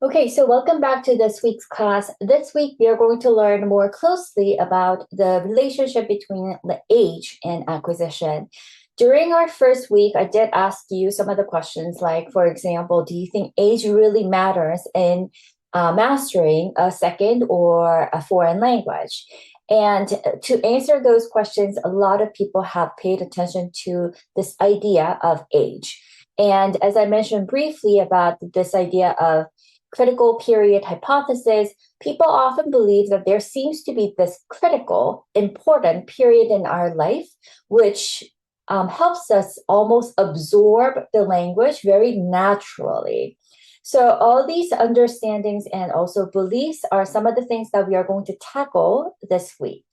Okay, so welcome back to this week's class. This week, we are going to learn more closely about the relationship between the age and acquisition. During our first week, I did ask you some of the questions, like, for example, do you think age really matters in mastering a second or a foreign language? And to answer those questions, a lot of people have paid attention to this idea of age. And as I mentioned briefly about this idea of critical period hypothesis, people often believe that there seems to be this critical, important period in our life, which helps us almost absorb the language very naturally. So, all these understandings and also beliefs are some of the things that we are going to tackle this week.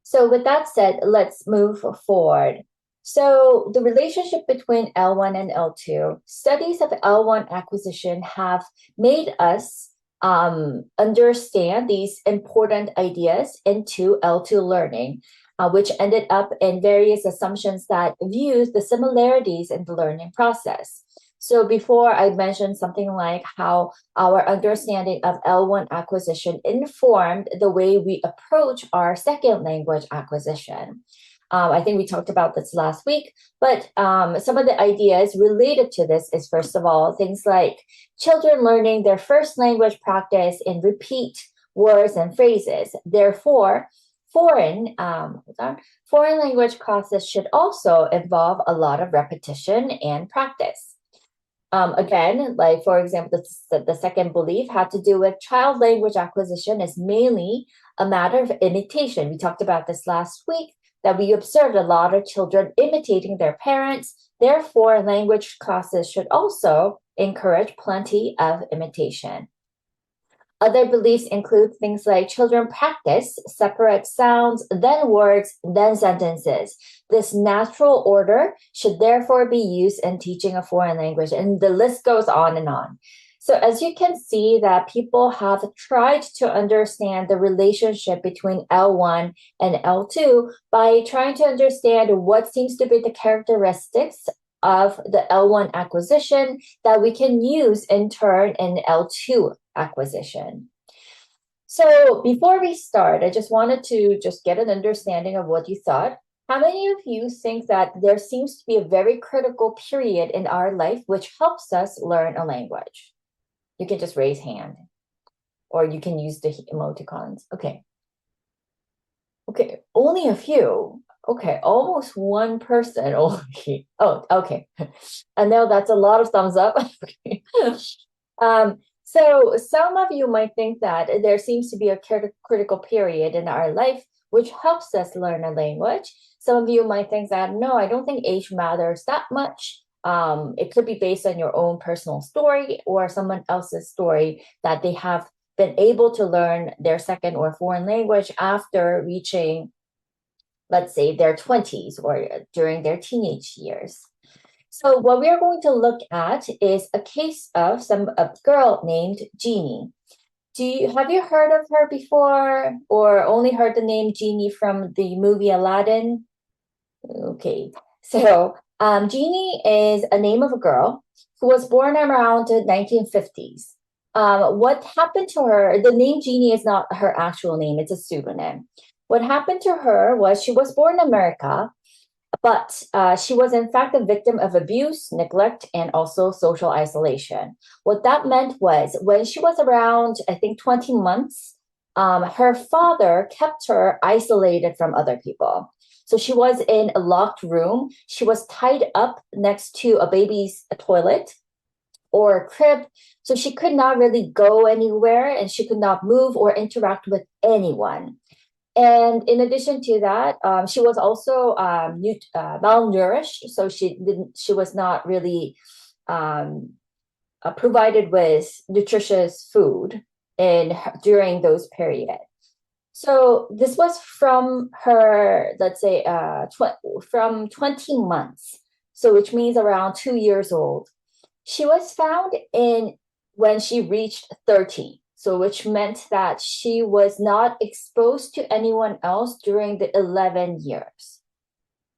So, with that said, let's move forward. So, the relationship between L1 and L2, studies of L1 acquisition have made us understand these important ideas into L2 learning, which ended up in various assumptions that views the similarities in the learning process. So before I mentioned something like how our understanding of L1 acquisition informed the way we approach our second language acquisition. I think we talked about this last week, but some of the ideas related to this is, first of all, things like children learning their first language practice in repeat words and phrases. Therefore, foreign language classes should also involve a lot of repetition and practice. Again, like for example, the second belief had to do with child language acquisition is mainly a matter of imitation. We talked about this last week that we observed a lot of children imitating their parents. Therefore, language classes should also encourage plenty of imitation. Other beliefs include things like children practice separate sounds, then words, then sentences. This natural order should therefore be used in teaching a foreign language, and the list goes on and on. So as you can see that people have tried to understand the relationship between L1 and L2 by trying to understand what seems to be the characteristics of the L1 acquisition that we can use in turn in L2 acquisition. So before we start, I just wanted to just get an understanding of what you thought. How many of you think that there seems to be a very critical period in our life which helps us learn a language? You can just raise hand or you can use the emoticons. Okay. Okay, only a few. Okay, almost one person only. Oh, okay. I know that's a lot of thumbs up. So some of you might think that there seems to be a critical period in our life which helps us learn a language. Some of you might think that no, I don't think age matters that much. It could be based on your own personal story or someone else's story that they have been able to learn their second or foreign language after reaching, let's say, their 20s or during their teenage years. So what we are going to look at is a case of a girl named Jeannie. Have you heard of her before or only heard the name Jeannie from the movie Aladdin? Okay, so Jeannie is a name of a girl who was born around the 1950s. What happened to her, the name Jeannie is not her actual name, it's a pseudonym. What happened to her was she was born in America, but she was in fact a victim of abuse, neglect, and also social isolation. What that meant was when she was around, I think, 20 months, her father kept her isolated from other people. So she was in a locked room. She was tied up next to a baby's toilet or a crib. So she could not really go anywhere and she could not move or interact with anyone. And in addition to that, she was also malnourished. So she was not really provided with nutritious food during those periods. So this was from her, let's say, from 20 months. So which means around 2 years old. She was found in when she reached 30. So which meant that she was not exposed to anyone else during the 11 years.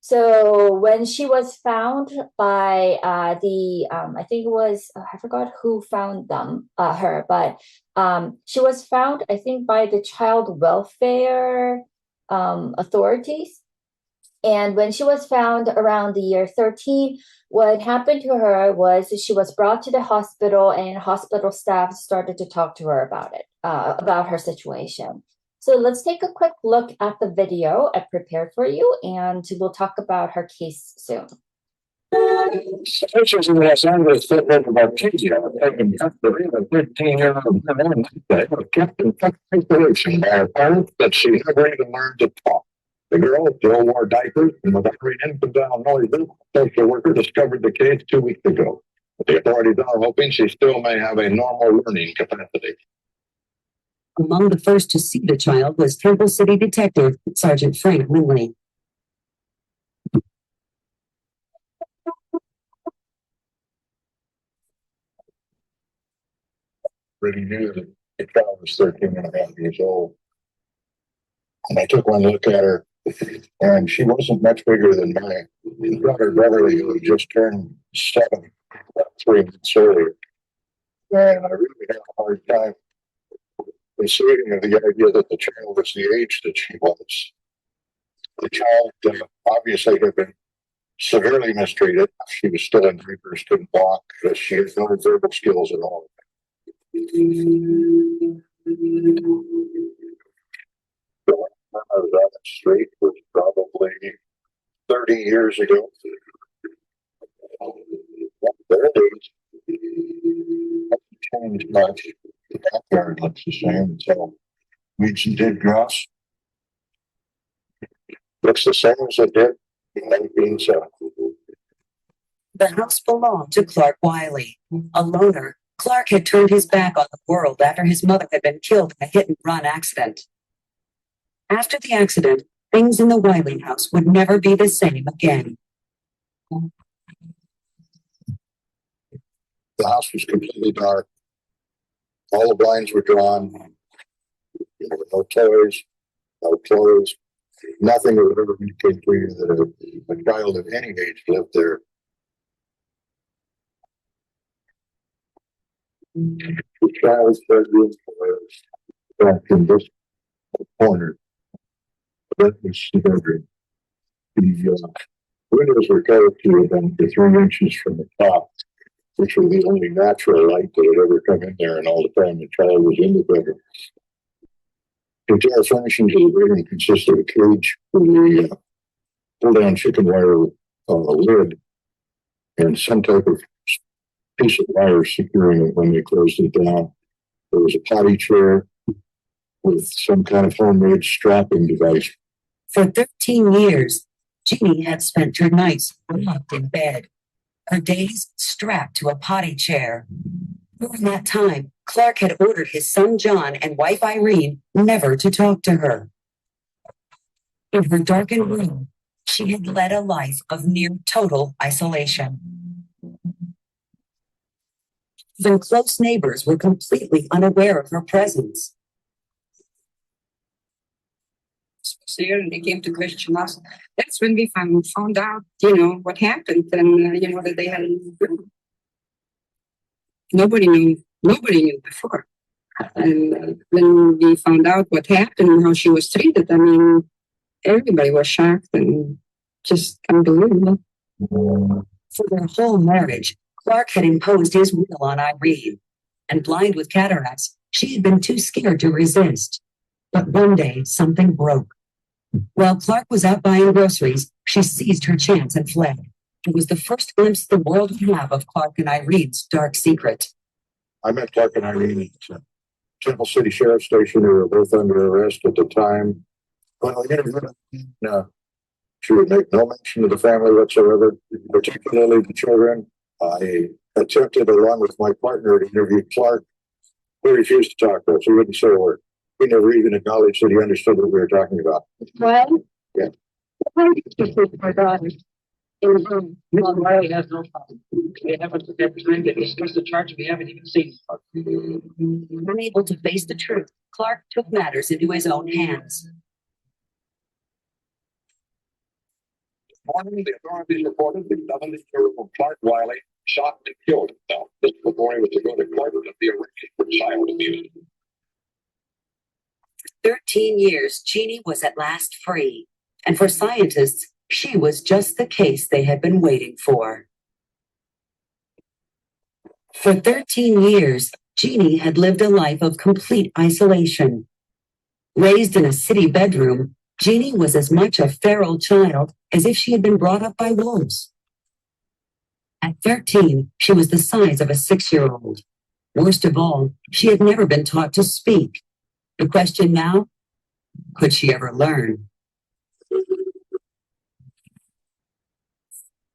So when she was found by I think it was, I forgot who found her, but she was found, I think, by the child welfare authorities. And when she was found around the year 13, what happened to her was she was brought to the hospital, and hospital staff started to talk to her about it, about her situation. So let's take a quick look at the video I prepared for you, and we'll talk about her case soon. Officials in Los Angeles said that about Tuesday, taken custody of a 15-year-old woman that was kept in such isolation by her parents that she never even learned to talk. The girl still wore diapers and was uttering incidental noises. Social worker discovered the case 2 weeks ago. The authorities are hoping she still may have a normal learning capacity. Among the first to see the child was Temple City Detective Sergeant Frank Lindley. Already knew that the child was 13 and a half years old. And I took one look at her, and she wasn't much bigger than my brother Beverly, who had just turned 7, about 3 months earlier. And I really had a hard time conceiving of the idea that the child was the age that she was. The child obviously had been severely mistreated. She was still in diapers, couldn't walk. She had no verbal skills at all. The last time I was on the street was probably 30 years ago. There it is. Hasn't changed much. The backyard looks the same. So weeds and dead grass. Looks the same as it did in 1970. The house belonged to Clark Wiley. A loner, Clark had turned his back on the world after his mother had been killed in a hit-and-run accident. After the accident, things in the Wiley house would never be the same again. The house was completely dark. All the blinds were drawn. There were no toys, no clothes. Nothing that would ever indicate to you that a child of any age lived there. The child's bedroom was back in this corner. That was the bedroom. The windows were covered to about 3 inches from the top, which was the only natural light that had ever come in there, and all the time the child was in the bedroom. The entire furnishings of the bedroom consisted of a cage with a pull-down chicken wire lid and some type of piece of wire securing it when they closed it down. There was a potty chair with some kind of homemade strapping device. For 13 years, Jeannie had spent her nights locked in bed, her days strapped to a potty chair. During that time, Clark had ordered his son John and wife Irene never to talk to her. In her darkened room, she had led a life of near total isolation. Even close neighbors were completely unaware of her presence. Here and they came to question us. That's when we found out, what happened, and that they had nobody knew before. And when we found out what happened and how she was treated, everybody was shocked and just unbelievable. For their whole marriage, Clark had imposed his will on Irene, and blind with cataracts, she had been too scared to resist. But one day, something broke. While Clark was out buying groceries, she seized her chance and fled. It was the first glimpse the world would have of Clark and Irene's dark secret. I met Clark and Irene at Temple City Sheriff's Station. They were both under arrest at the time. When we interviewed her, she would make no mention of the family whatsoever, particularly the children. I attempted, along with my partner, to interview Clark. He refused to talk to us. He wouldn't say a word. He never even acknowledged that he understood what we were talking about. Well, yeah. Why did you take my daughter in the room? Mr. Riley has no problem. We haven't represented discussed the charge we haven't even seen. Unable to face the truth, Clark took matters into his own hands. morning, the authorities reported the 70-year-old Clark Wiley shot and killed himself just before he was to go to court to be arrested for child abuse. 13 years, Jeannie was at last free. And for scientists, she was just the case they had been waiting for. For 13 years, Jeannie had lived a life of complete isolation. Raised in a city bedroom, Jeannie was as much a feral child as if she had been brought up by wolves. At 13, she was the size of a 6-year-old. Worst of all, she had never been taught to speak. The question now, could she ever learn?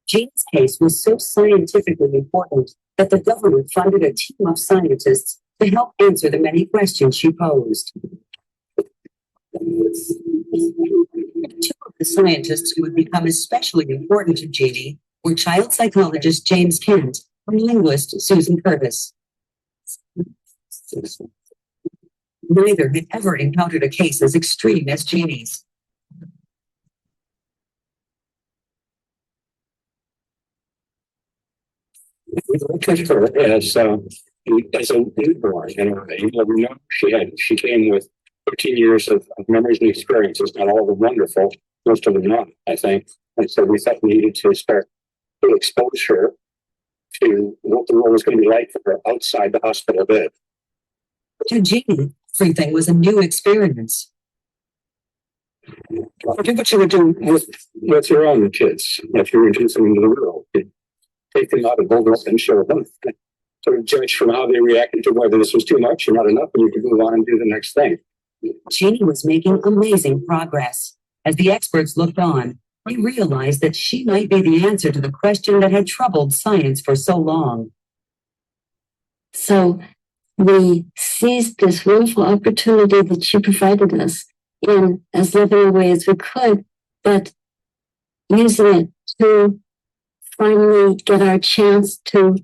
Jean's case was so scientifically important that the government funded a team of scientists to help answer the many questions she posed. Two of the scientists who would become especially important to Jeannie were child psychologist James Kent and linguist Susan Curtis. Neither had ever encountered a case as extreme as Jeannie's. We looked at her as a newborn, she came with 13 years of memories and experiences, not all of them wonderful, most of them not, I think. And so we thought we needed to start to expose her to what the world was going to be like for her outside the hospital bed. To Jeannie, everything was a new experience. Do what you would do with your own kids if you introduce them into the world. You take them out and hold them up and show them. Sort of judge from how they reacted to whether this was too much or not enough, and you can move on and do the next thing. Jeannie was making amazing progress. As the experts looked on, they realized that she might be the answer to the question that had troubled science for so long. So we seized this wonderful opportunity that she provided us in as loving a way as we could, but using it to finally get our chance to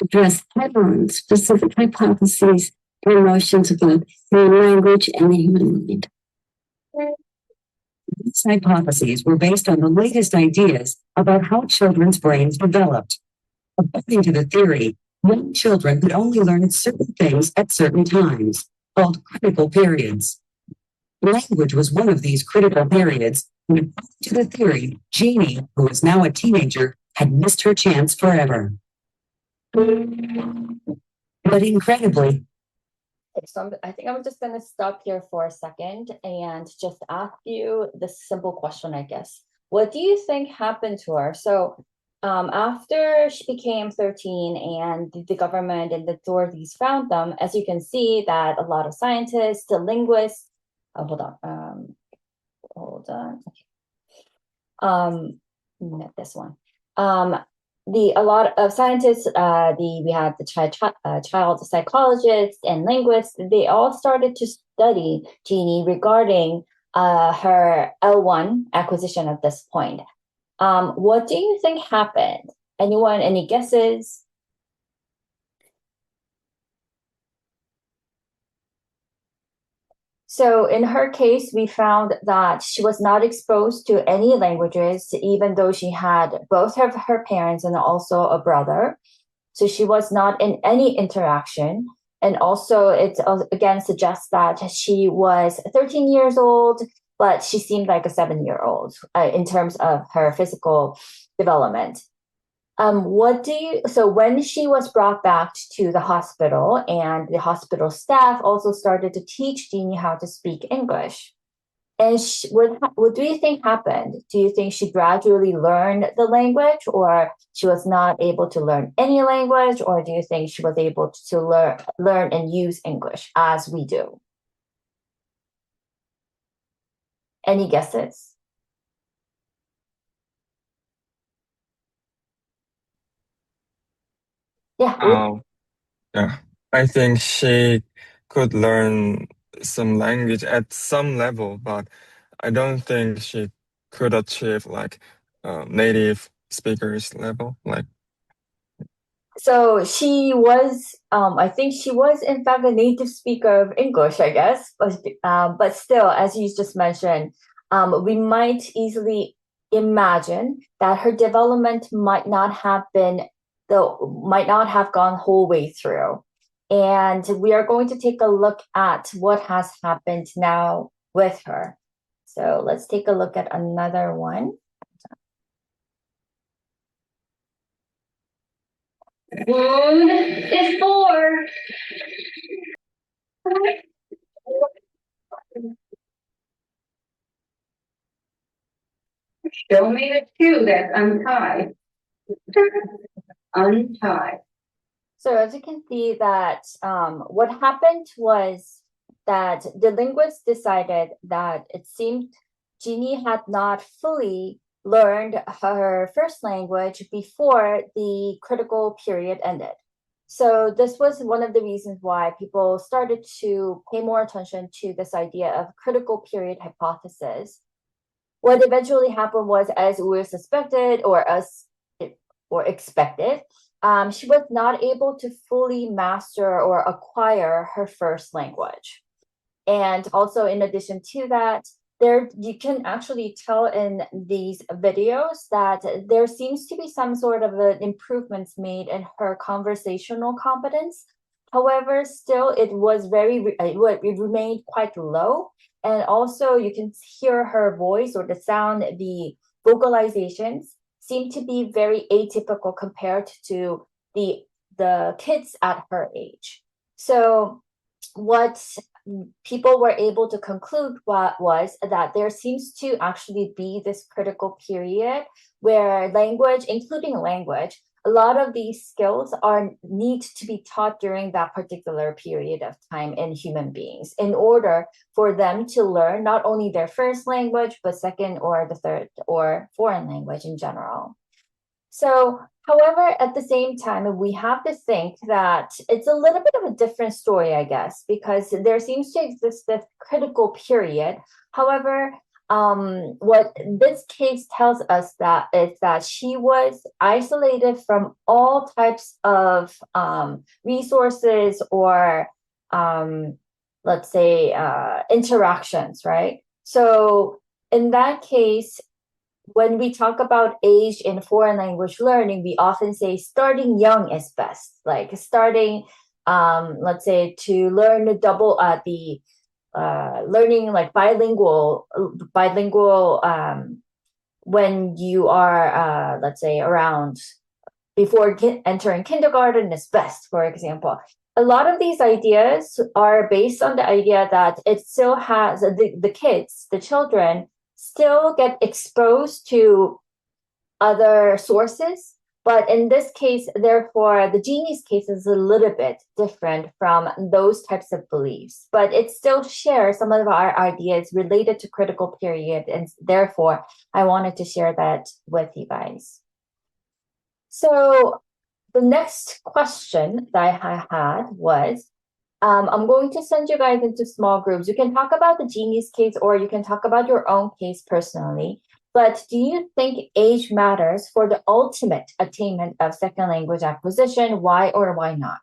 address head-on specific hypotheses and notions about human language and the human mind. These hypotheses were based on the latest ideas about how children's brains developed. According to the theory, young children could only learn certain things at certain times, called critical periods. Language was one of these critical periods, and according to the theory, Jeannie, who was now a teenager, had missed her chance forever. But incredibly, So I think I'm just going to stop here for a second and just ask you this simple question, I guess. What do you think happened to her? So after she became 13 and the government and the authorities found them, as you can see that a lot of scientists, the linguists, hold on. Not this one. A lot of scientists, we had the child psychologists and linguists. They all started to study Jeannie regarding her L1 acquisition at this point. What do you think happened? Anyone? Any guesses? So in her case, we found that she was not exposed to any languages, even though she had both of her parents and also a brother. So she was not in any interaction. And also it again suggests that she was 13 years old, but she seemed like a 7-year-old in terms of her physical development. So when she was brought back to the hospital and the hospital staff also started to teach Jeannie how to speak English. And what do you think happened? Do you think she gradually learned the language, or she was not able to learn any language, or do you think she was able to learn and use English as we do? Any guesses? Yeah. Yeah, I think she could learn some language at some level, but I don't think she could achieve like native speakers level. Like, So she was, I think she was in fact a native speaker of English, I guess, but still, as you just mentioned, we might easily imagine that her development might not have gone whole way through. And we are going to take a look at what has happened now with her. So let's take a look at another one. Wound is 4. Show me the shoe that's untied. Untied. So as you can see that what happened was that the linguist decided that it seemed Jeannie had not fully learned her first language before the critical period ended. So this was one of the reasons why people started to pay more attention to this idea of critical period hypothesis. What eventually happened was, as we suspected or expected, she was not able to fully master or acquire her first language. And also, in addition to that, there you can actually tell in these videos that there seems to be some sort of improvements made in her conversational competence. However, still it remained quite low. And also you can hear her voice or the sound, the vocalizations seem to be very atypical compared to the kids at her age. So what people were able to conclude was that there seems to actually be this critical period where language, including language, a lot of these skills need to be taught during that particular period of time in human beings in order for them to learn not only their first language, but second or the third or foreign language in general. So, however, at the same time, we have to think that it's a little bit of a different story, I guess, because there seems to exist this critical period. However, what this case tells us that is that she was isolated from all types of resources or, let's say, interactions, right? So, in that case, when we talk about age in foreign language learning, we often say starting young is best. Like starting, let's say, to learn learning like bilingual, when you are, let's say, around before entering kindergarten is best, for example. A lot of these ideas are based on the idea that it still has the kids, the children, still get exposed to other sources. But in this case, therefore, the Genie's case is a little bit different from those types of beliefs, but it still shares some of our ideas related to critical period. And therefore, I wanted to share that with you guys. So the next question that I had was, I'm going to send you guys into small groups. You can talk about the Genie's case or you can talk about your own case personally. But do you think age matters for the ultimate attainment of second language acquisition? Why or why not?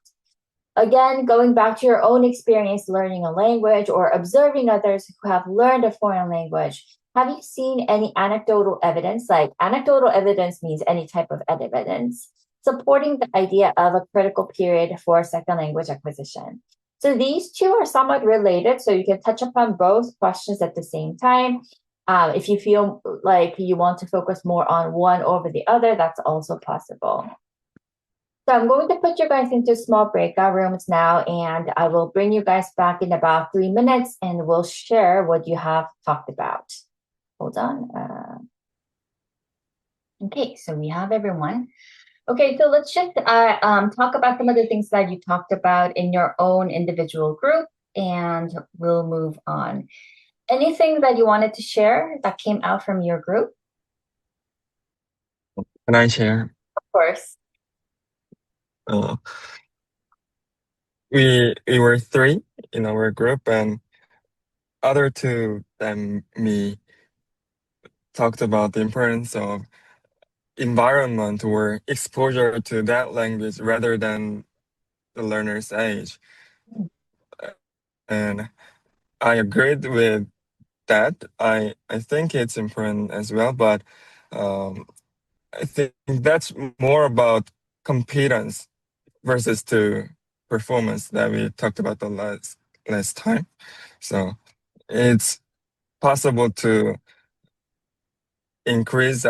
Again, going back to your own experience learning a language or observing others who have learned a foreign language, have you seen any anecdotal evidence? Like anecdotal evidence means any type of evidence supporting the idea of a critical period for second language acquisition. So these two are somewhat related, so you can touch upon both questions at the same time. If you feel like you want to focus more on one over the other, that's also possible. So I'm going to put you guys into small breakout rooms now, and I will bring you guys back in about 3 minutes, and we'll share what you have talked about. Hold on. Okay, so we have everyone. Okay, so let's just talk about some of the things that you talked about in your own individual group, and we'll move on. Anything that you wanted to share that came out from your group? Can I share? Of course. Uh, we were 3 in our group, and other 2 than me talked about the importance of environment or exposure to that language rather than the learner's age. And I agreed with that. I think it's important as well, but I think that's more about competence versus to performance that we talked about the last time. So it's possible to increase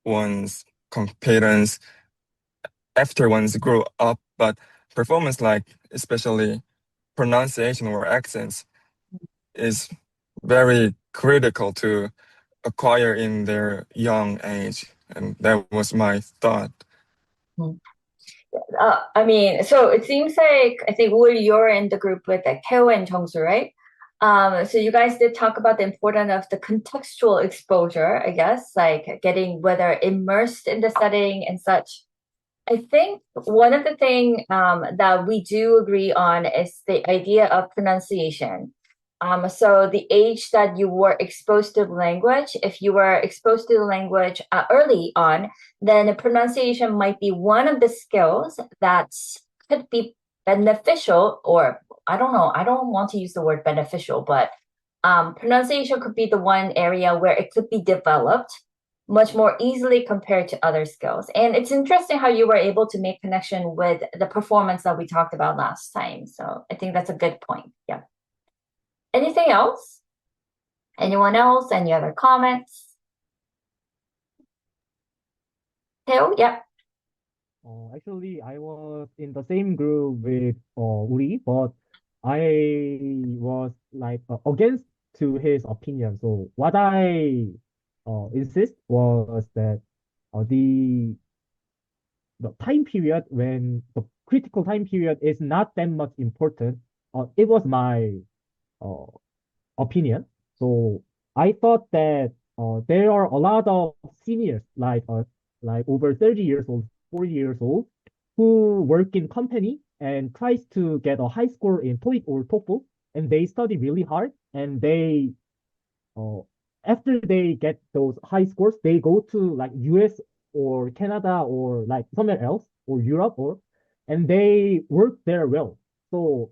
one's competence after one's grow up, but performance, like especially pronunciation or accents, is very critical to acquire in their young age. And that was my thought. I mean, so it seems like I think Will, you're in the group with like Teo and Jongsu, right? So you guys did talk about the importance of the contextual exposure, I guess, like getting whether immersed in the setting and such. I think one of the things that we do agree on is the idea of pronunciation. So the age that you were exposed to the language, if you were exposed to the language early on, then the pronunciation might be one of the skills that could be beneficial, or I don't know, I don't want to use the word beneficial, but pronunciation could be the one area where it could be developed much more easily compared to other skills. And it's interesting how you were able to make connection with the performance that we talked about last time. So I think that's a good point. Yeah. Anything else? Anyone else? Any other comments? Theo? Yeah. Actually, I was in the same group with Uri, but I was like against to his opinion. So what I insist was that the time period when the critical time period is not that much important. It was my uh, opinion. So I thought that there are a lot of seniors like over 30 years old, 40 years old, who work in company and tries to get a high score in TOEIC or TOEFL, and they study really hard, and they uh, after they get those high scores, they go to like US or Canada or like somewhere else or Europe and they work there well. So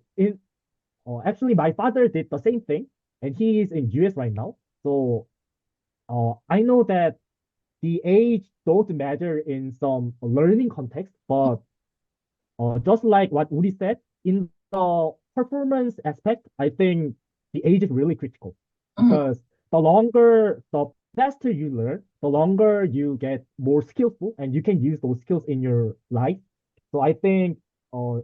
actually, my father did the same thing, and he is in US right now. So I know that the age don't matter in some learning context, but just like what Uri said, in the performance aspect, I think the age is really critical because the faster you learn, the longer you get more skillful, and you can use those skills in your life. So I think uh,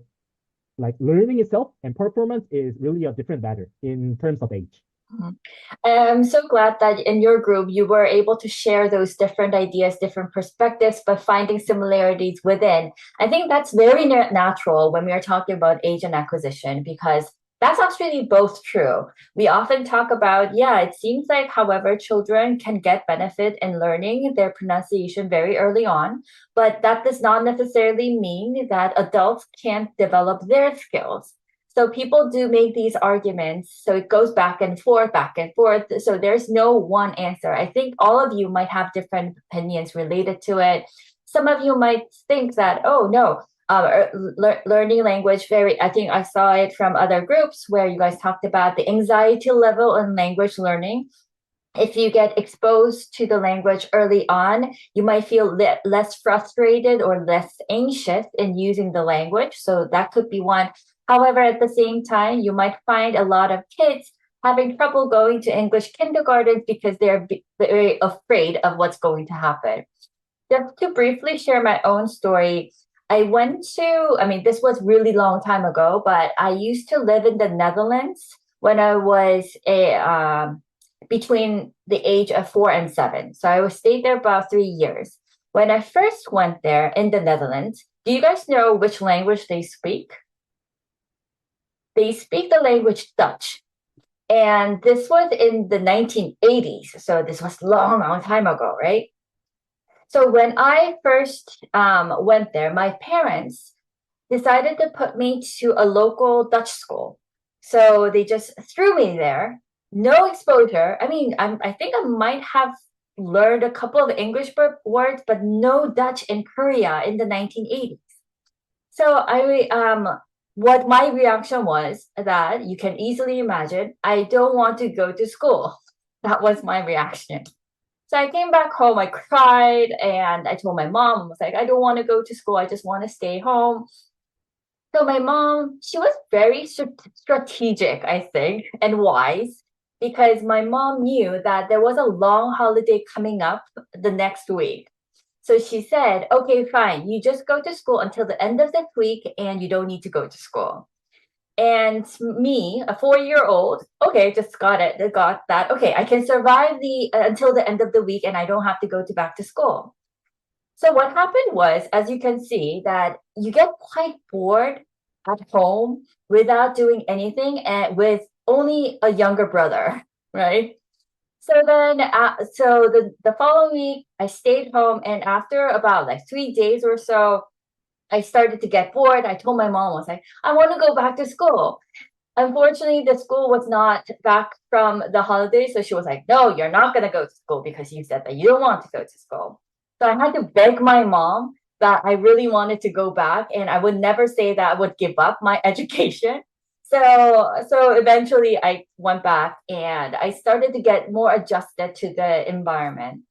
like learning itself and performance is really a different matter in terms of age. I'm so glad that in your group you were able to share those different ideas, different perspectives, but finding similarities within. I think that's very natural when we are talking about age and acquisition because that's actually both true. We often talk about, yeah, it seems like, however, children can get benefit in learning their pronunciation very early on, but that does not necessarily mean that adults can't develop their skills. So people do make these arguments. So it goes back and forth, back and forth. So there's no one answer. I think all of you might have different opinions related to it. Some of you might think that, oh no, learning language I think I saw it from other groups where you guys talked about the anxiety level in language learning. If you get exposed to the language early on, you might feel less frustrated or less anxious in using the language. So that could be one. However, at the same time, you might find a lot of kids having trouble going to English kindergarten because they're very afraid of what's going to happen. Just to briefly share my own story, I mean, this was really long time ago, but I used to live in the Netherlands when I was between the age of 4 and 7. So I stayed there about 3 years. When I first went there in the Netherlands, do you guys know which language they speak? They speak the language Dutch. And this was in the 1980s. So this was long, long time ago, right? So when I first went there, my parents decided to put me to a local Dutch school. So they just threw me there, no exposure. I mean, I think I might have learned a couple of English words, but no Dutch in Korea in the 1980s. So what my reaction was that you can easily imagine, I don't want to go to school. That was my reaction. So I came back home, I cried, and I told my mom, I was like, I don't want to go to school, I just want to stay home. So my mom, she was very strategic, I think, and wise, because my mom knew that there was a long holiday coming up the next week. So she said, okay, fine, you just go to school until the end of this week and you don't need to go to school. And me, a 4-year-old, okay, just got that. Okay, I can survive the until the end of the week and I don't have to go to back to school. So what happened was, as you can see, that you get quite bored at home without doing anything and with only a younger brother, right? So the following week, I stayed home, and after about like 3 days or so, I started to get bored. I told my mom, I was like, I want to go back to school. Unfortunately, the school was not back from the holidays, so she was like, no, you're not going to go to school because you said that you don't want to go to school. So I had to beg my mom that I really wanted to go back, and I would never say that I would give up my education. So eventually I went back and I started to get more adjusted to the environment.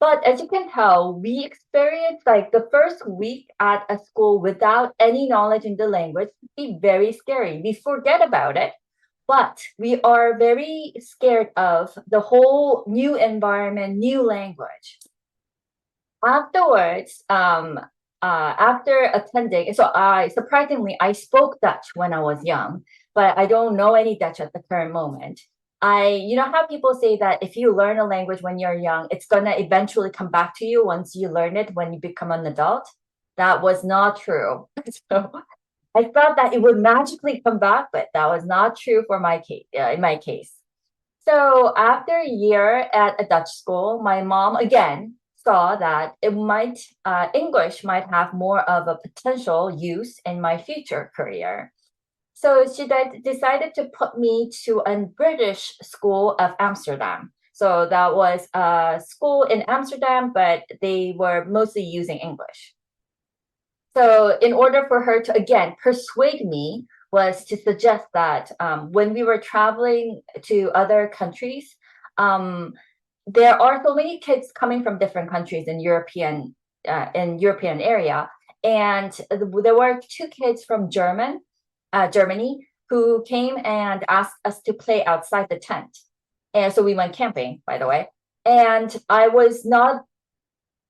But as you can tell, we experienced like the first week at a school without any knowledge in the language would be very scary. We forget about it, but we are very scared of the whole new environment, new language. Afterwards, after attending, so I surprisingly I spoke Dutch when I was young, but I don't know any Dutch at the current moment. You know how people say that if you learn a language when you're young, it's gonna eventually come back to you once you learn it when you become an adult? That was not true. So I thought that it would magically come back, but that was not true for my case, in my case. So after a year at a Dutch school, my mom again saw that English might have more of a potential use in my future career. So she decided to put me to a British school of Amsterdam. So that was a school in Amsterdam, but they were mostly using English. So in order for her to again persuade me was to suggest that when we were traveling to other countries, there are so many kids coming from different countries in European area, and there were two kids from Germany, who came and asked us to play outside the tent. And so we went camping, by the way. And I was not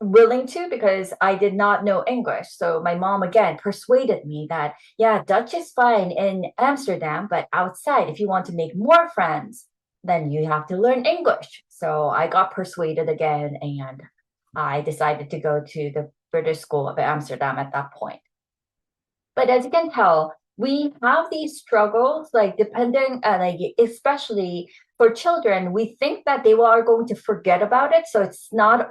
willing to because I did not know English. So my mom again persuaded me that, yeah, Dutch is fine in Amsterdam, but outside, if you want to make more friends, then you have to learn English. So I got persuaded again and I decided to go to the British School of Amsterdam at that point. But as you can tell, we have these struggles, like especially for children, we think that they are going to forget about it. So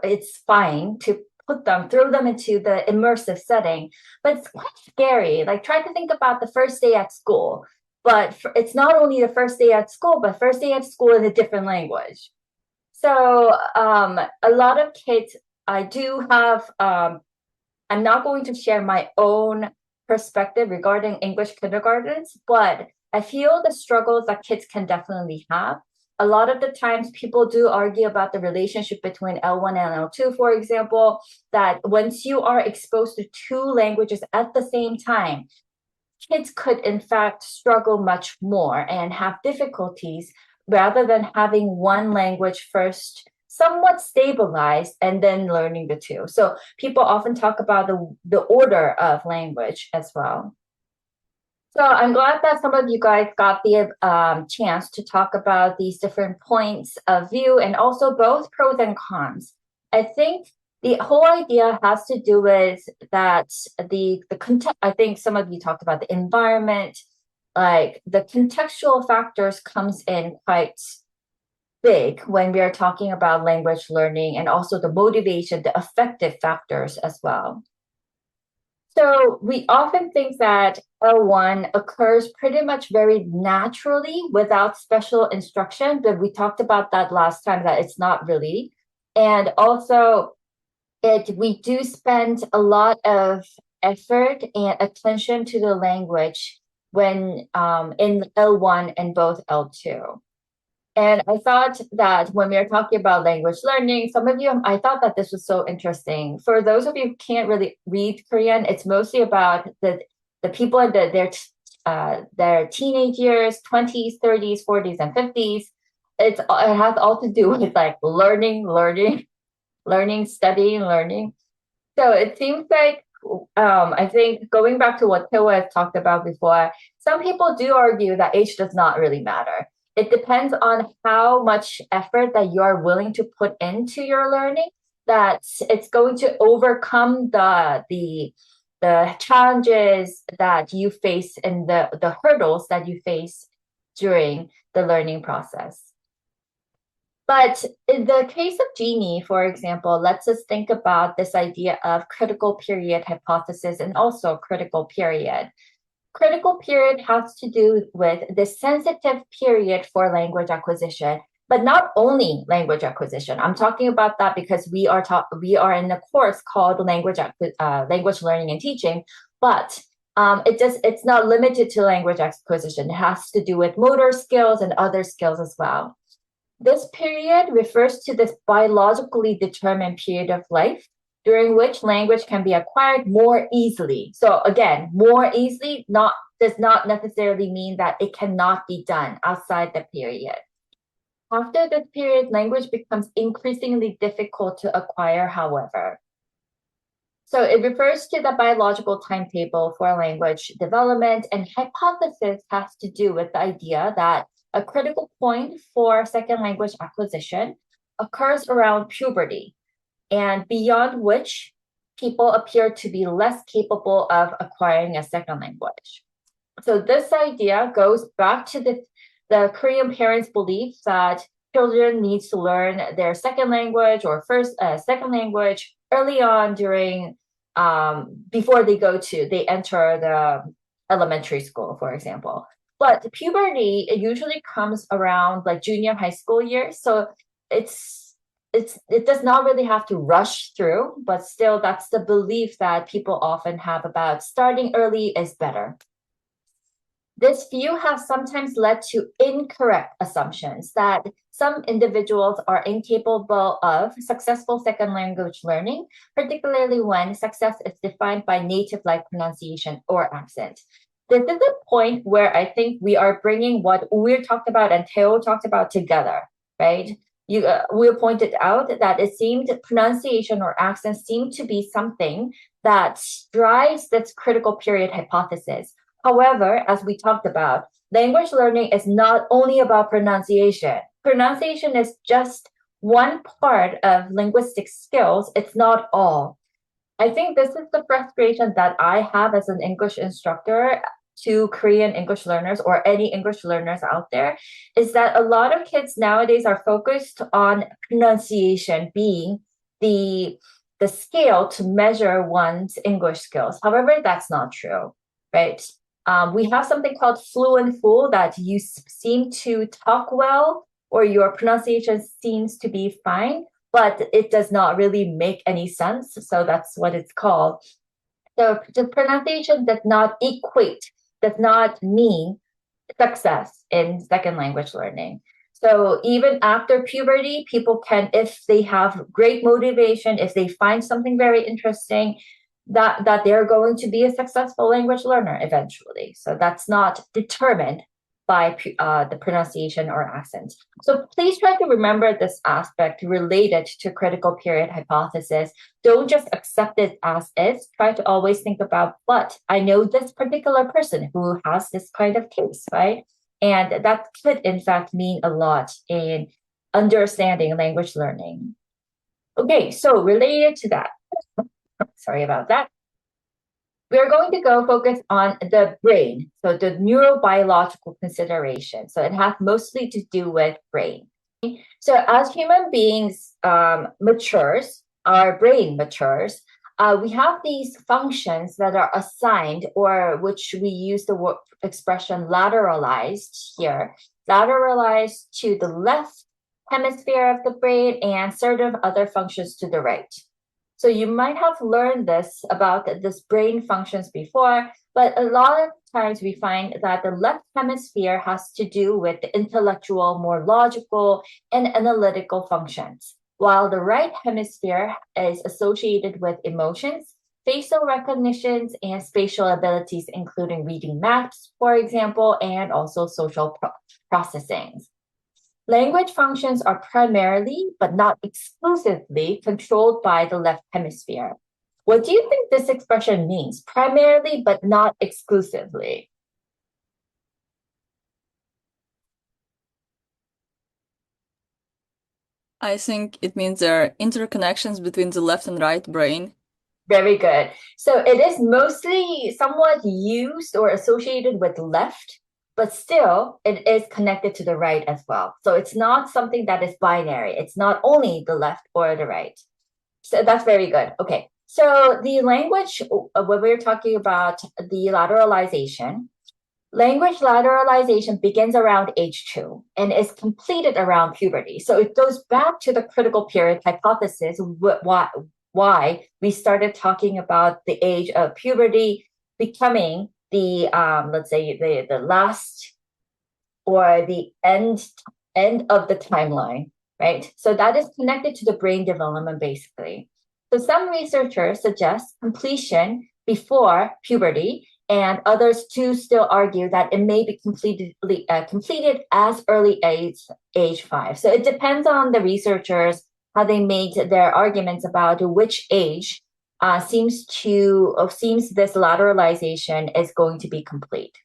it's fine to throw them into the immersive setting, but it's quite scary. Like try to think about the first day at school, but it's not only the first day at school, but first day at school in a different language. So a lot of kids, I do have, I'm not going to share my own perspective regarding English kindergartens, but I feel the struggles that kids can definitely have. A lot of the times people do argue about the relationship between L1 and L2, for example, that once you are exposed to two languages at the same time, kids could in fact struggle much more and have difficulties rather than having one language first somewhat stabilized and then learning the two. So people often talk about the order of language as well. So I'm glad that some of you guys got the chance to talk about these different points of view and also both pros and cons. I think the whole idea has to do with that the context. I think some of you talked about the environment, like the contextual factors comes in quite big when we are talking about language learning, and also the motivation, the affective factors as well. So we often think that L1 occurs pretty much very naturally without special instruction, but we talked about that last time that it's not really. And also we do spend a lot of effort and attention to the language when in L1 and both L2. And I thought that when we were talking about language learning, some of you, I thought that this was so interesting. For those of you who can't really read Korean, it's mostly about the people in their teenage years, 20s, 30s, 40s, and 50s. It has all to do with like learning, studying, learning. So it seems like I think going back to what Teo has talked about before, some people do argue that age does not really matter. It depends on how much effort that you're willing to put into your learning, that it's going to overcome the challenges that you face and the hurdles that you face during the learning process. But in the case of Genie, for example, let's just think about this idea of critical period hypothesis and also critical period. Critical period has to do with the sensitive period for language acquisition, but not only language acquisition. I'm talking about that because we are in a course called language learning and teaching, but it's not limited to language acquisition. It has to do with motor skills and other skills as well. This period refers to this biologically determined period of life during which language can be acquired more easily. So again, more easily does not necessarily mean that it cannot be done outside the period. After this period, language becomes increasingly difficult to acquire, however. So it refers to the biological timetable for language development, and hypothesis has to do with the idea that a critical point for second language acquisition occurs around puberty, and beyond which people appear to be less capable of acquiring a second language. So this idea goes back to the Korean parents' belief that children need to learn their second language or second language early on during before they enter the elementary school, for example. But puberty, it usually comes around like junior high school years. So it does not really have to rush through, but still that's the belief that people often have about starting early is better. This view has sometimes led to incorrect assumptions that some individuals are incapable of successful second language learning, particularly when success is defined by native-like pronunciation or accent. This is a point where I think we are bringing what Uir talked about and Theo talked about together, right? We pointed out that it seemed pronunciation or accent seemed to be something that drives this critical period hypothesis. However, as we talked about, language learning is not only about pronunciation. Pronunciation is just one part of linguistic skills. It's not all. I think this is the frustration that I have as an English instructor to Korean English learners or any English learners out there, is that a lot of kids nowadays are focused on pronunciation being the scale to measure one's English skills. However, that's not true, right? We have something called fluent fool, that you seem to talk well or your pronunciation seems to be fine, but it does not really make any sense. So that's what it's called. So the pronunciation does not mean success in second language learning. So even after puberty, people can, if they have great motivation, if they find something very interesting, that they're going to be a successful language learner eventually. So that's not determined by the pronunciation or accent. So please try to remember this aspect related to critical period hypothesis. Don't just accept it as is. Try to always think about, but I know this particular person who has this kind of case, right? And that could in fact mean a lot in understanding language learning. Okay, so related to that, sorry about that. We're going to go focus on the brain, so the neurobiological consideration. So it has mostly to do with brain. So as human beings matures, our brain matures, we have these functions that are assigned, or which we use the word expression lateralized here, lateralized to the left hemisphere of the brain and certain other functions to the right. So you might have learned this about this brain functions before, but a lot of times we find that the left hemisphere has to do with the intellectual, more logical, and analytical functions, while the right hemisphere is associated with emotions, facial recognitions, and spatial abilities, including reading maps, for example, and also social processing. Language functions are primarily, but not exclusively, controlled by the left hemisphere. What do you think this expression means? Primarily, but not exclusively. I think it means there are interconnections between the left and right brain. Very good. So it is mostly somewhat used or associated with left, but still it is connected to the right as well. So it's not something that is binary. It's not only the left or the right. So that's very good. Okay. So the language, when we're talking about the lateralization, language lateralization begins around age 2 and is completed around puberty. So it goes back to the critical period hypothesis, why we started talking about the age of puberty becoming the, let's say, the last or the end of the timeline, right? So that is connected to the brain development, basically. So some researchers suggest completion before puberty, and others too still argue that it may be completed as early as age 5. So it depends on the researchers, how they made their arguments about which age seems this lateralization is going to be complete.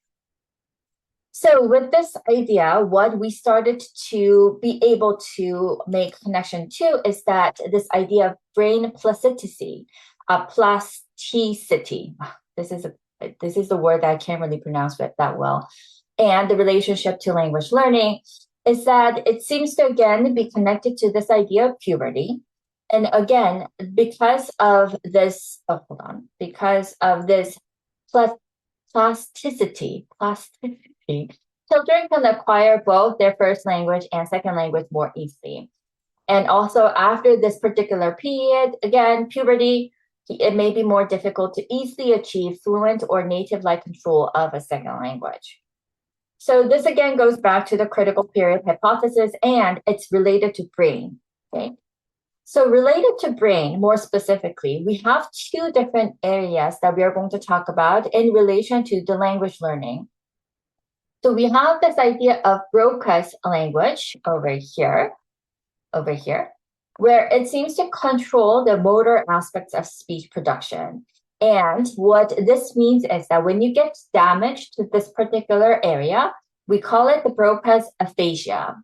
So with this idea, what we started to be able to make connection to is that this idea of brain plasticity, plasticity. This is the word that I can't really pronounce that well, and the relationship to language learning is that it seems to again be connected to this idea of puberty, and again because of this plasticity. Children can acquire both their first language and second language more easily. And also after this particular period, again, puberty, it may be more difficult to easily achieve fluent or native-like control of a second language. So this again goes back to the critical period hypothesis, and it's related to brain, okay? So related to brain, more specifically, we have two different areas that we are going to talk about in relation to the language learning. So we have this idea of Broca's language over here, where it seems to control the motor aspects of speech production. And what this means is that when you get damage to this particular area, we call it the Broca's aphasia.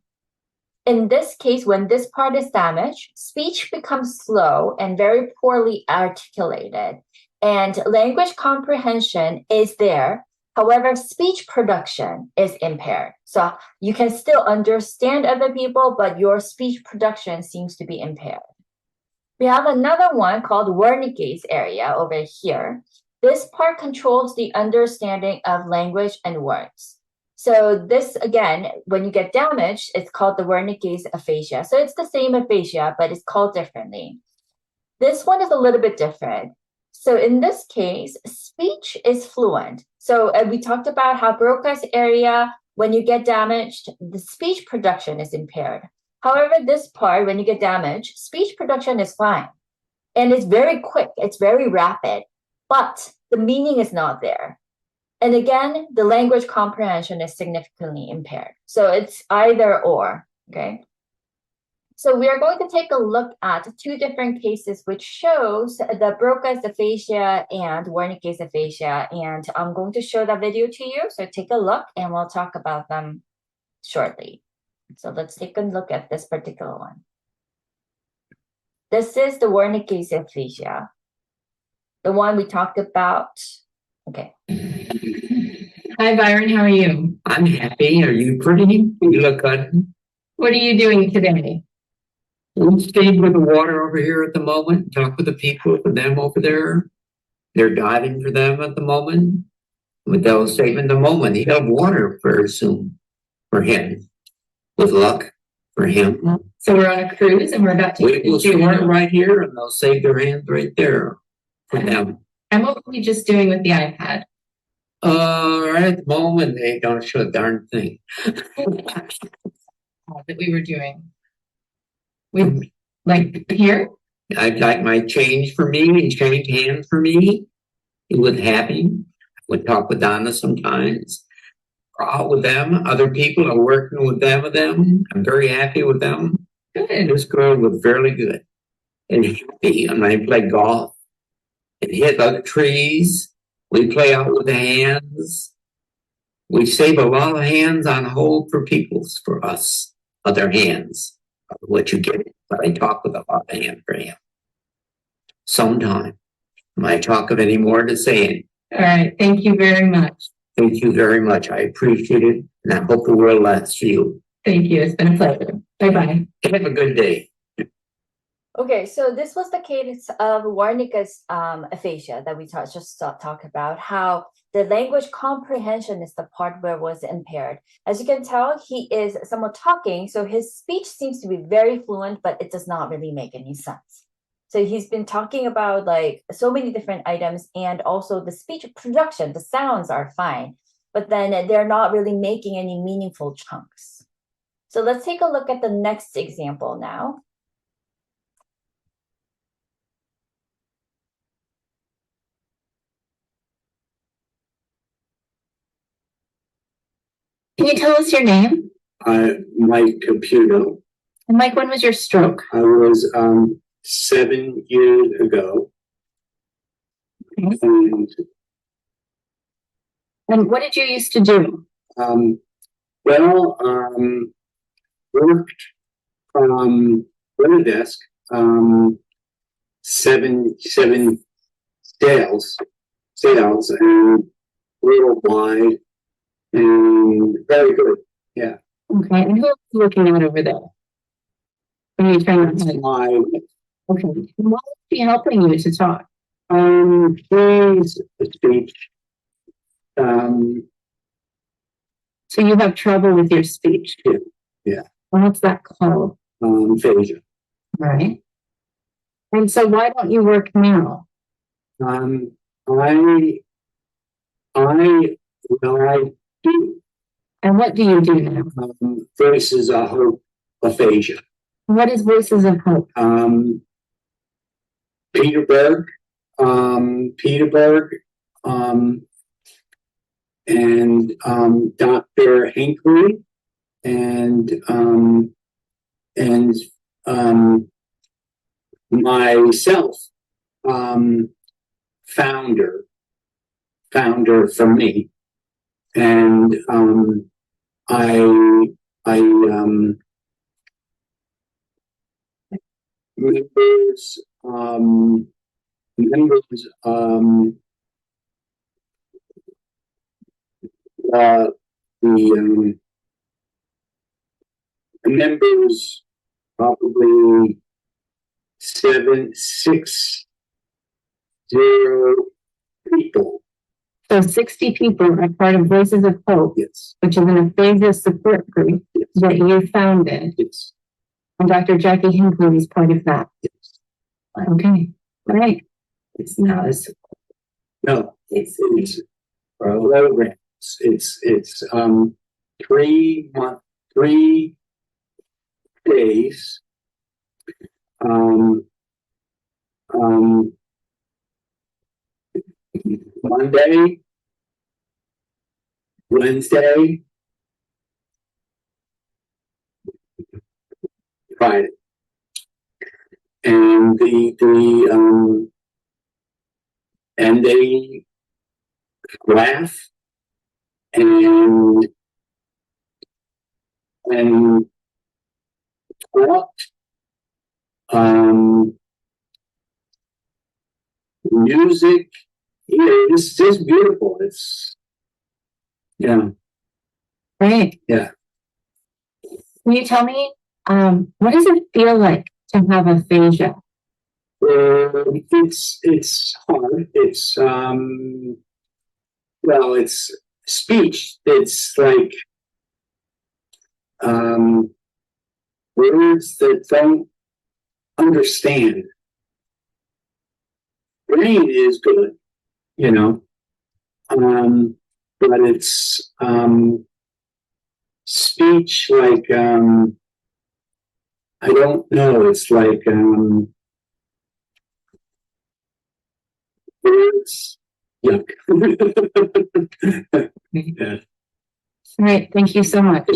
In this case, when this part is damaged, speech becomes slow and very poorly articulated, and language comprehension is there. However, speech production is impaired. So you can still understand other people, but your speech production seems to be impaired. We have another one called Wernicke's area over here. This part controls the understanding of language and words. So this, again, when you get damaged, it's called the Wernicke's aphasia. So it's the same aphasia, but it's called differently. This one is a little bit different. So in this case, speech is fluent. So we talked about how Broca's area, when you get damaged, the speech production is impaired. However, this part, when you get damaged, speech production is fine. And it's very quick, it's very rapid, but the meaning is not there. And again, the language comprehension is significantly impaired. So it's either or, okay? So we are going to take a look at two different cases which shows the Broca's aphasia and Wernicke's aphasia. And I'm going to show that video to you. So take a look and we'll talk about them shortly. So let's take a look at this particular one. This is the Wernicke's aphasia, the one we talked about. Okay. Hi, Byron. How are you? I'm happy. Are you pretty? You look good. What are you doing today? We stayed with the water over here at the moment. Talk with the people for them over there. They're diving for them at the moment. But they'll save in the moment. He'll have water very soon for him. With luck for him. So we're on a cruise and we're about to. We'll start right here and they'll save their hands right there for them. And what were we just doing with the iPad? right at the moment, they don't show a darn thing. That we were doing. We like here? I'd like my change for me and change hands for me. He would happy. I would talk with Donna sometimes. Out with them. Other people are working with them. I'm very happy with them. And this girl was fairly good. And happy. And I play golf and hit other trees. We play out with the hands. We save a lot of hands on hold for us, other hands, what you get. But I talk with a lot of hands for him. Sometime. Am I talk of any more to say? All right. Thank you very much. Thank you very much. I appreciate it. And I hope the world lasts for you. Thank you. It's been a pleasure. Bye-bye. Have a good day. Okay, so this was the case of Warnike's aphasia that we just talked about, how the language comprehension is the part where it was impaired. As you can tell, he is somewhat talking, so his speech seems to be very fluent, but it does not really make any sense. So he's been talking about like so many different items, and also the speech production, the sounds are fine, but then they're not really making any meaningful chunks. So let's take a look at the next example now. Can you tell us your name? Mike Caputo. And Mike, when was your stroke? I was 7 years ago. Okay. And what did you used to do? Worked on a desk, seven sales and worldwide, and very good. Yeah. Okay. And who are you looking at over there? When you turn your head? Okay. And why is he helping you to talk? Please speech. So you have trouble with your speech? Yeah. What's that called? Aphasia. Right. And so why don't you work now? I do. And what do you do now? Voices of Hope aphasia. What is Voices of Hope? Peterburg, and Dr. Hinckley, and myself, founder for me, and members probably 6 people. So 60 people are part of Voices of Hope, Yes. which is an aphasia support group Yes. that you founded. Yes. And Dr. Jackie Hinckley is part of that. Yes. Okay. All right. It's not as No, it's programs. It's 3 days. Monday, Wednesday, Friday, and they laugh and talk. Music. Yeah, it's just beautiful. It's Great. Yeah. Can you tell me, what does it feel like to have aphasia? It's hard. It's it's speech. It's like words that don't understand. Brain is good, but it's speech like I don't know. It's like words. Yuck. Yeah. All right, thank you so much.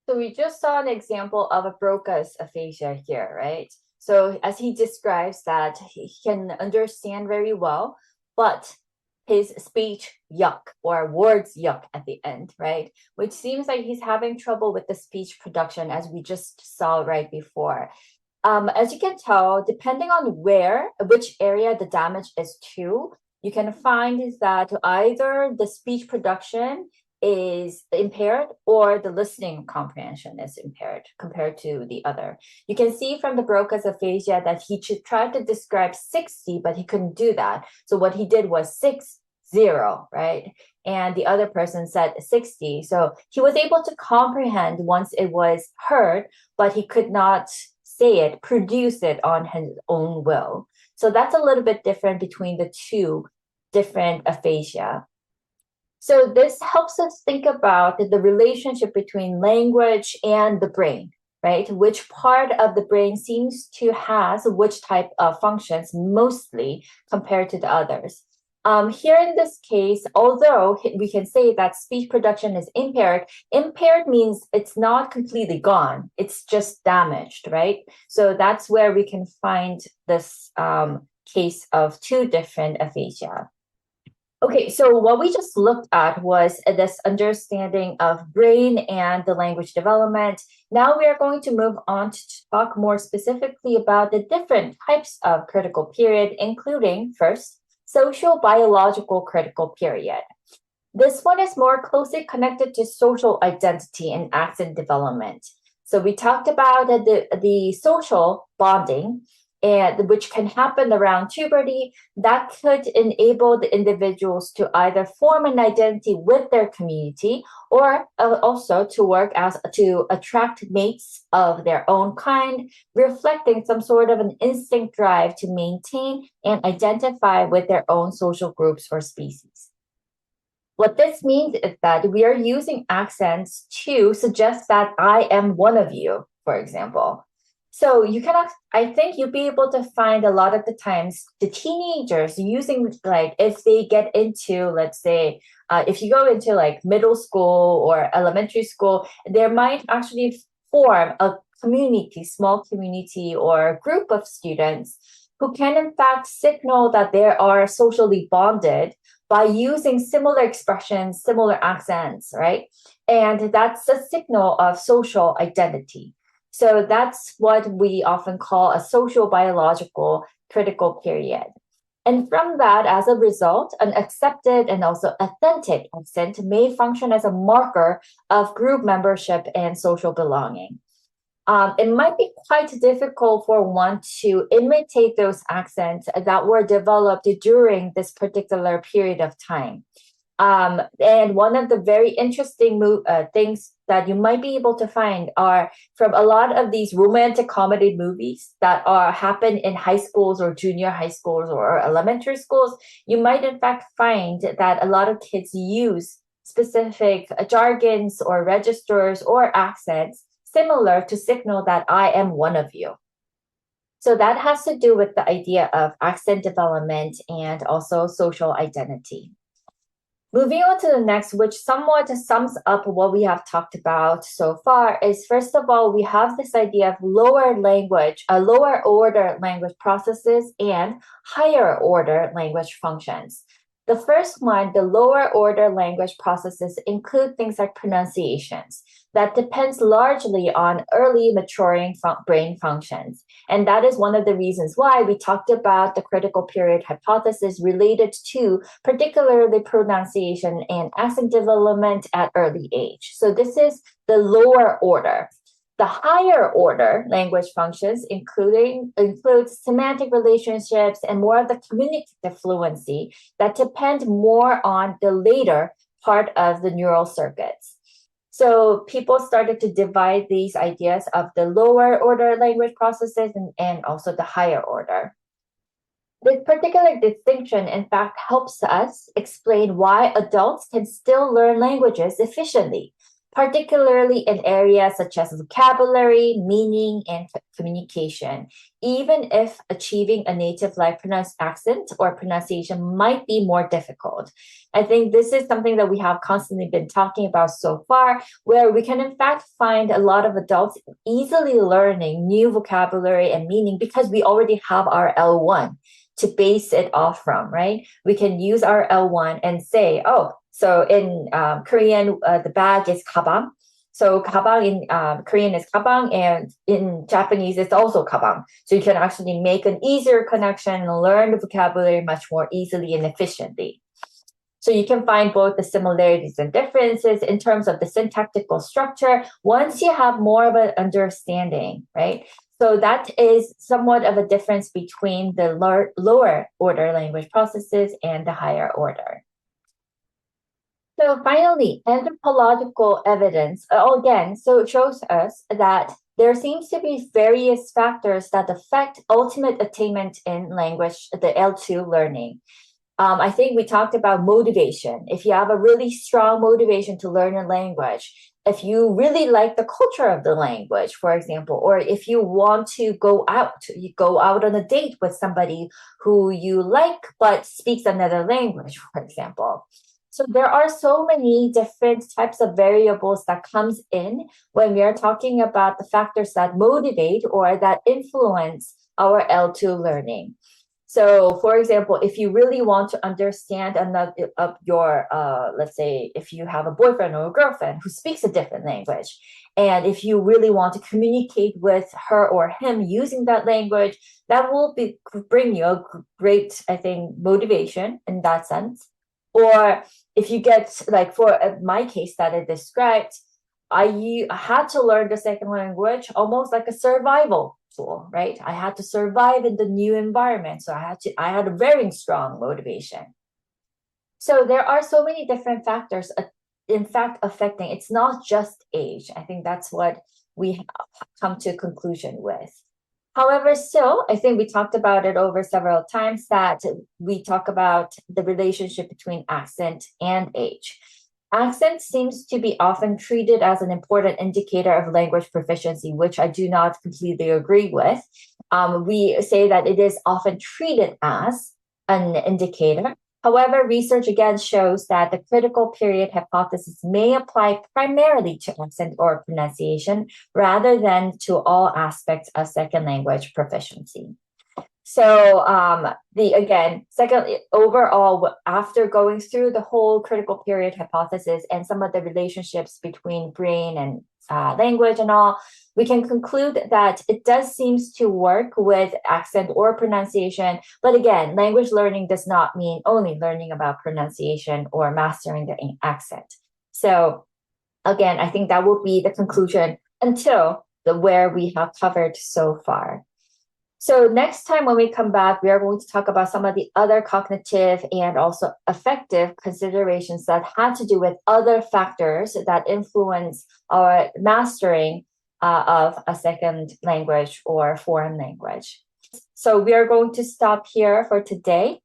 So we just saw an example of a Broca's aphasia here, right? So as he describes that he can understand very well, but his speech yuck or words yuck at the end, right? Which seems like he's having trouble with the speech production as we just saw right before. As you can tell, depending on which area the damage is to, you can find that either the speech production is impaired or the listening comprehension is impaired compared to the other. You can see from the Broca's aphasia that he tried to describe 60, but he couldn't do that. So what he did was 60, right? And the other person said 60. So he was able to comprehend once it was heard, but he could not say it, produce it on his own will. So that's a little bit different between the two different aphasia. So this helps us think about the relationship between language and the brain, right? Which part of the brain seems to has which type of functions mostly compared to the others. Here in this case, although we can say that speech production is impaired, impaired means it's not completely gone. It's just damaged, right? So that's where we can find this case of two different aphasia. Okay, so what we just looked at was this understanding of brain and the language development. Now we are going to move on to talk more specifically about the different types of critical period, including first, social biological critical period. This one is more closely connected to social identity and accent development. So we talked about the social bonding, and which can happen around puberty, that could enable the individuals to either form an identity with their community or also to work as to attract mates of their own kind, reflecting some sort of an instinct drive to maintain and identify with their own social groups or species. What this means is that we are using accents to suggest that I am one of you, for example. So you cannot, I think you'll be able to find a lot of the times the teenagers using, like, if they get into, let's say, if you go into like middle school or elementary school, there might actually form a community, small community or group of students who can in fact signal that they are socially bonded by using similar expressions, similar accents, right? And that's a signal of social identity. So that's what we often call a social biological critical period. And from that, as a result, an accepted and also authentic accent may function as a marker of group membership and social belonging. It might be quite difficult for one to imitate those accents that were developed during this particular period of time. And one of the very interesting things that you might be able to find are from a lot of these romantic comedy movies that happen in high schools or junior high schools or elementary schools. You might in fact find that a lot of kids use specific jargons or registers or accents similar to signal that I am one of you. So that has to do with the idea of accent development and also social identity. Moving on to the next, which somewhat sums up what we have talked about so far, is first of all, we have this idea of lower order language processes and higher order language functions. The first one, the lower order language processes, include things like pronunciations. That depends largely on early maturing brain functions. And that is one of the reasons why we talked about the critical period hypothesis related to particularly pronunciation and accent development at early age. So this is the lower order. The higher order language functions includes semantic relationships and more of the communicative fluency that depend more on the later part of the neural circuits. So people started to divide these ideas of the lower order language processes and also the higher order. This particular distinction, in fact, helps us explain why adults can still learn languages efficiently, particularly in areas such as vocabulary, meaning, and communication, even if achieving a native-like accent or pronunciation might be more difficult. I think this is something that we have constantly been talking about so far, where we can in fact find a lot of adults easily learning new vocabulary and meaning because we already have our L1 to base it off from, right? We can use our L1 and say, oh, so in Korean, the bag is kabang. So kabang in Korean is kabang, and in Japanese, it's also kabang. So you can actually make an easier connection and learn the vocabulary much more easily and efficiently. So you can find both the similarities and differences in terms of the syntactical structure once you have more of an understanding, right? So that is somewhat of a difference between the lower order language processes and the higher order. So finally, anthropological evidence, again, so it shows us that there seems to be various factors that affect ultimate attainment in language, the L2 learning. I think we talked about motivation. If you have a really strong motivation to learn a language, if you really like the culture of the language, for example, or if you want to go out on a date with somebody who you like but speaks another language, for example. So there are so many different types of variables that comes in when we are talking about the factors that motivate or that influence our L2 learning. So, for example, if you really want to understand another of your, let's say, if you have a boyfriend or a girlfriend who speaks a different language, and if you really want to communicate with her or him using that language, that will bring you a great, I think, motivation in that sense. Or if you get, like for my case that I described, I had to learn the second language almost like a survival tool, right? I had to survive in the new environment. So I had a very strong motivation. So there are so many different factors, in fact, affecting, it's not just age. I think that's what we come to a conclusion with. However, still, I think we talked about it over several times that we talk about the relationship between accent and age. Accent seems to be often treated as an important indicator of language proficiency, which I do not completely agree with. We say that it is often treated as an indicator. However, research again shows that the critical period hypothesis may apply primarily to accent or pronunciation rather than to all aspects of second language proficiency. So overall, after going through the whole critical period hypothesis and some of the relationships between brain and language and all, we can conclude that it does seems to work with accent or pronunciation. But again, language learning does not mean only learning about pronunciation or mastering the accent. So again, I think that will be the conclusion until where we have covered so far. So next time when we come back, we are going to talk about some of the other cognitive and also affective considerations that had to do with other factors that influence our mastering of a second language or foreign language. So we are going to stop here for today.